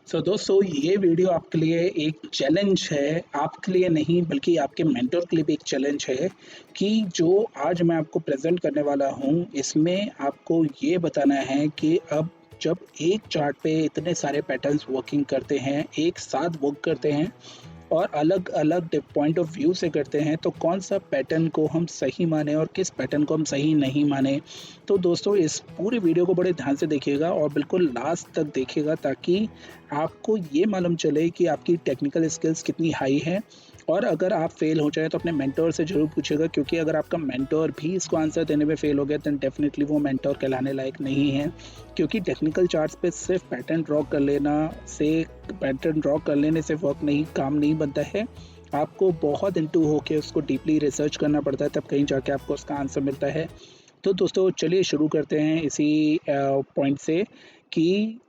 दोस्तों ये वीडियो आपके लिए एक चैलेंज है, आपके लिए नहीं बल्कि आपके मेंटर के लिए भी एक चैलेंज है कि जो आज मैं आपको प्रेज़ेंट करने वाला हूँ, इसमें आपको ये बताना है कि अब जब एक चार्ट पे इतने सारे पैटर्न्स वर्किंग करते हैं, एक साथ वर्क करते हैं और अलग-अलग पॉइंट ऑफ व्यू से करते हैं, तो कौन-सा पैटर्न को हम सही माने और किस पैटर्न को हम सही नहीं माने। तो दोस्तों इस पूरे वीडियो को बड़े ध्यान से देखिएगा और बिल्कुल लास्ट तक देखिएगा ताकि आपको ये मालूम चले कि आपकी टेक्निकल स्किल्स कितनी हाई है। और अगर आप फेल हो जाएँ तो अपने मेंटर से ज़रूर पूछिएगा, क्योंकि अगर आपका मेंटर भी इसको आंसर देने में फेल हो गया देन डेफ़िनिटली वो मेंटर कहलाने लायक नहीं है। क्योंकि टेक्निकल चार्ट्स पे सिर्फ़ पैटर्न ड्रॉ कर लेने से वर्क नहीं काम नहीं बनता है। आपको बहुत इनटू होके उसको डीपली रिसर्च करना पड़ता है, तब कहीं जाके आपको उसका आंसर मिलता है। तो दोस्तों चलिए शुरू करते हैं इसी पॉइंट से कि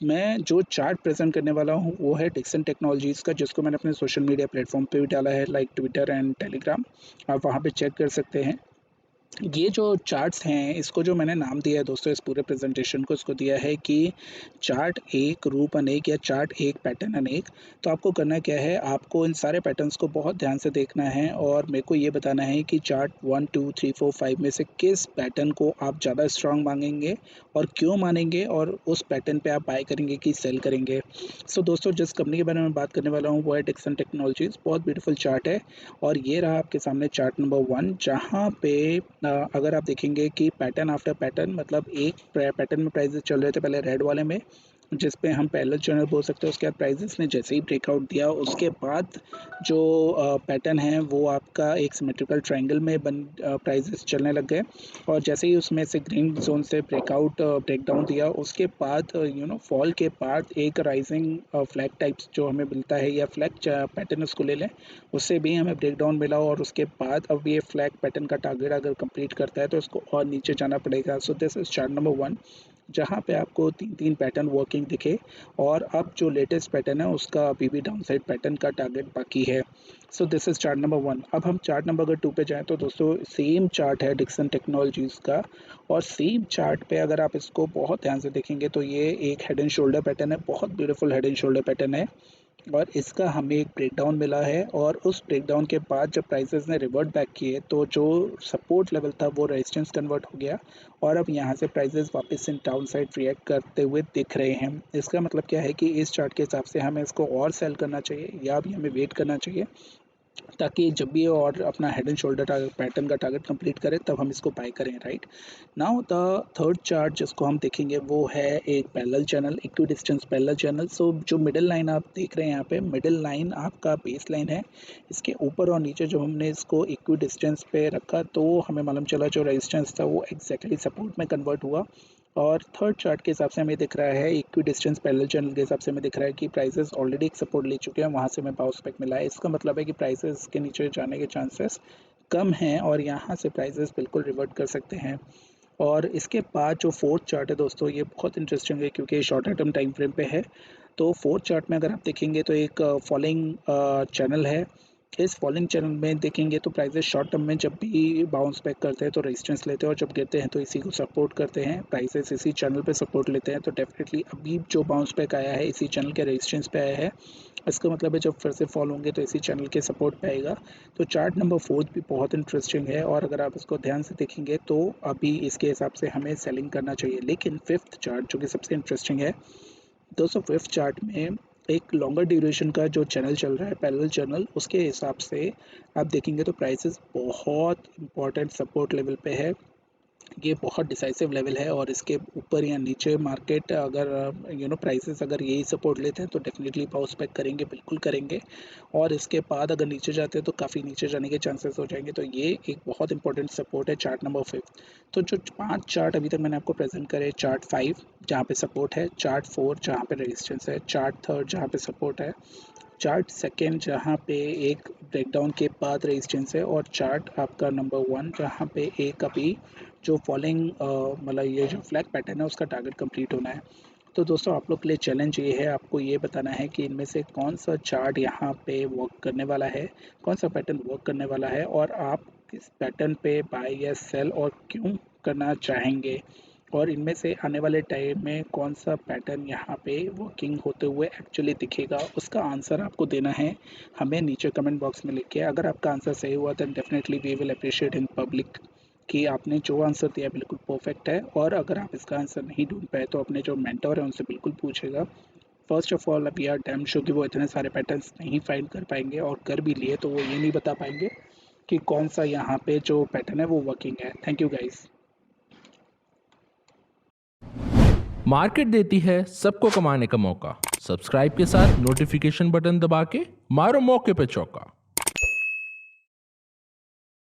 मैं जो चार्ट प्रेज़ेंट करने वाला हूँ वो है डिक्सन टेक्नोलॉजीज़ का, जिसको मैंने अपने सोशल मीडिया प्लेटफ़ॉर्म पे भी डाला है लाइक ट्विटर एंड टेलीग्राम। आप वहाँ पे चेक कर सकते हैं। ये जो चार्ट्स हैं, इसको जो मैंने नाम दिया है दोस्तों, इस पूरे प्रेजेंटेशन को इसको दिया है कि चार्ट एक रूप अनेक या चार्ट एक पैटर्न अनेक। तो आपको करना क्या है, आपको इन सारे पैटर्न्स को बहुत ध्यान से देखना है और मेरे को ये बताना है कि चार्ट 1 2 3 4 5 में से किस पैटर्न को आप ज़्यादा स्ट्रांग मानेंगे और क्यों मानेंगे, और उस पैटर्न पे आप बाय करेंगे कि सेल करेंगे। दोस्तों जिस कंपनी के बारे में बात करने वाला हूँ वो है डिक्सन टेक्नोलॉजीज़। बहुत ब्यूटीफुल चार्ट है और ये रहा आपके सामने चार्ट नंबर 1, जहाँ पे अगर आप देखेंगे कि पैटर्न आफ्टर पैटर्न, मतलब एक पैटर्न में प्राइजेस चल रहे थे पहले रेड वाले में, जिस पे हम पैरेलल चैनल बोल सकते हैं। उसके बाद प्राइजेस ने जैसे ही ब्रेकआउट दिया, उसके बाद जो पैटर्न है वो आपका एक सिमेट्रिकल ट्रायंगल में प्राइजेस चलने लग गए। और जैसे ही उसमें से ग्रीन जोन से ब्रेकडाउन दिया, उसके बाद फॉल के बाद एक राइजिंग फ्लैग टाइप्स जो हमें मिलता है, या फ्लैग पैटर्न उसको ले लें, उससे भी हमें ब्रेकडाउन मिला। और उसके बाद अब ये फ्लैग पैटर्न का टारगेट अगर कंप्लीट करता है तो इसको और नीचे जाना पड़ेगा। दिस इज चार्ट नंबर 1, जहाँ पे आपको 3 पैटर्न वर्किंग दिखे। और अब जो लेटेस्ट पैटर्न है उसका अभी भी डाउन साइड पैटर्न का टारगेट बाकी है। This is chart number 1। अब हम चार्ट नंबर अगर 2 पे जाएँ तो दोस्तों सेम चार्ट है डिक्सन टेक्नोलॉजीज़ का। और सेम चार्ट पे अगर आप इसको बहुत ध्यान से देखेंगे तो ये एक हेड एंड शोल्डर पैटर्न है, बहुत beautiful head and shoulder pattern है। और इसका हमें एक ब्रेकडाउन मिला है, और उस ब्रेकडाउन के बाद जब प्राइसेस ने रिवर्ट बैक किए तो जो सपोर्ट लेवल था वो रेजिस्टेंस कन्वर्ट हो गया। और अब यहाँ से प्राइसेस वापस इन डाउन साइड रिएक्ट करते हुए दिख रहे हैं। इसका मतलब क्या है कि इस चार्ट के हिसाब से हमें इसको और सेल करना चाहिए या भी हमें वेट करना चाहिए, ताकि जब भी और अपना हेड एंड शोल्डर पैटर्न का टारगेट कंप्लीट करे तब हम इसको बाय करें, right. Now the third chart जिसको हम देखेंगे वो है एक parallel channel, equi distance parallel channel. जो मिडिल लाइन आप देख रहे हैं यहाँ पे, मिडिल लाइन आपका बेस लाइन है। इसके ऊपर और नीचे जब हमने इसको इक्वी डिस्टेंस पे रखा तो हमें मालूम चला जो रेजिस्टेंस था वो एग्जैक्टली सपोर्ट में कन्वर्ट हुआ। और थर्ड चार्ट के हिसाब से हमें दिख रहा है, इक्वी डिस्टेंस पैरेलल चैनल के हिसाब से हमें दिख रहा है कि प्राइसेस ऑलरेडी एक सपोर्ट ले चुके हैं, वहाँ से हमें बाउंस बैक मिला है। इसका मतलब है कि प्राइसेस के नीचे जाने के चांसेस कम हैं और यहाँ से प्राइसेस बिल्कुल रिवर्ट कर सकते हैं। और इसके बाद जो फोर्थ चार्ट है दोस्तों, ये बहुत इंटरेस्टिंग है क्योंकि शॉर्टर टर्म टाइम फ्रेम पे है। तो फोर्थ चार्ट में अगर आप देखेंगे तो एक फॉलिंग चैनल है। इस फॉलिंग चैनल में देखेंगे तो प्राइसेस शॉर्ट टर्म में जब भी बाउंस बैक करते हैं तो रेजिस्टेंस लेते हैं, और जब गिरते हैं तो इसी को सपोर्ट करते हैं। प्राइसेस इसी चैनल पे सपोर्ट लेते हैं, तो डेफिनेटली अभी जो बाउंस बैक आया है इसी चैनल के रेजिस्टेंस पे आया है। इसका मतलब है जब फिर से फॉल होंगे तो इसी चैनल के सपोर्ट पे आएगा। तो चार्ट नंबर फोर्थ भी बहुत इंटरेस्टिंग है, और अगर आप इसको ध्यान से देखेंगे तो अभी इसके हिसाब से हमें सेलिंग करना चाहिए। लेकिन फिफ्थ चार्ट जो कि सबसे इंटरेस्टिंग है दोस्तों, फिफ्थ चार्ट में एक लॉन्गर ड्यूरेशन का जो चैनल चल रहा है पैरेलल चैनल, उसके हिसाब से आप देखेंगे तो प्राइसेस बहुत इंपॉर्टेंट सपोर्ट लेवल पे है। ये बहुत डिसाइसिव लेवल है, और इसके ऊपर या नीचे मार्केट अगर प्राइसेस अगर यही सपोर्ट लेते हैं तो डेफिनेटली बाउंस बैक करेंगे, बिल्कुल करेंगे। और इसके बाद अगर नीचे जाते हैं तो काफ़ी नीचे जाने के चांसेस हो जाएंगे। तो ये एक बहुत इंपॉर्टेंट सपोर्ट है चार्ट नंबर 5। तो जो 5 चार्ट अभी तक मैंने आपको प्रेजेंट करे, चार्ट 5 जहाँ पे सपोर्ट है, चार्ट 4 जहाँ पे रेजिस्टेंस है, चार्ट 3 जहाँ पे सपोर्ट है, चार्ट सेकेंड जहाँ पे एक ब्रेकडाउन के बाद रेजिस्टेंस है, और चार्ट आपका नंबर 1 जहाँ पे एक अभी जो फॉलिंग मतलब ये जो फ्लैग पैटर्न है उसका टारगेट कंप्लीट होना है। तो दोस्तों आप लोग के लिए चैलेंज ये है, आपको ये बताना है कि इनमें से कौन सा चार्ट यहाँ पे वर्क करने वाला है, कौन सा पैटर्न वर्क करने वाला है, और आप किस पैटर्न पे बाय या सेल और क्यों करना चाहेंगे। और इनमें से आने वाले टाइम में कौन सा पैटर्न यहाँ पे वर्किंग होते हुए एक्चुअली दिखेगा, उसका आंसर आपको देना है हमें नीचे कमेंट बॉक्स में लिख के। अगर आपका आंसर सही हुआ then definitely we will appreciate in public कि आपने जो आंसर दिया बिल्कुल परफेक्ट है। और अगर आप इसका आंसर नहीं ढूंढ पाए तो अपने जो मेंटर है उनसे बिल्कुल पूछेगा। First of all we are damn sure कि वो इतने सारे पैटर्न्स नहीं फाइंड कर पाएंगे, और कर भी लिए तो वो ये नहीं बता पाएंगे कि कौन सा यहाँ पे जो पैटर्न है वो वर्किंग है। Thank you guys. मार्केट देती है सबको कमाने का मौका। सब्सक्राइब के साथ नोटिफिकेशन बटन दबा के मारो मौके पे चौका।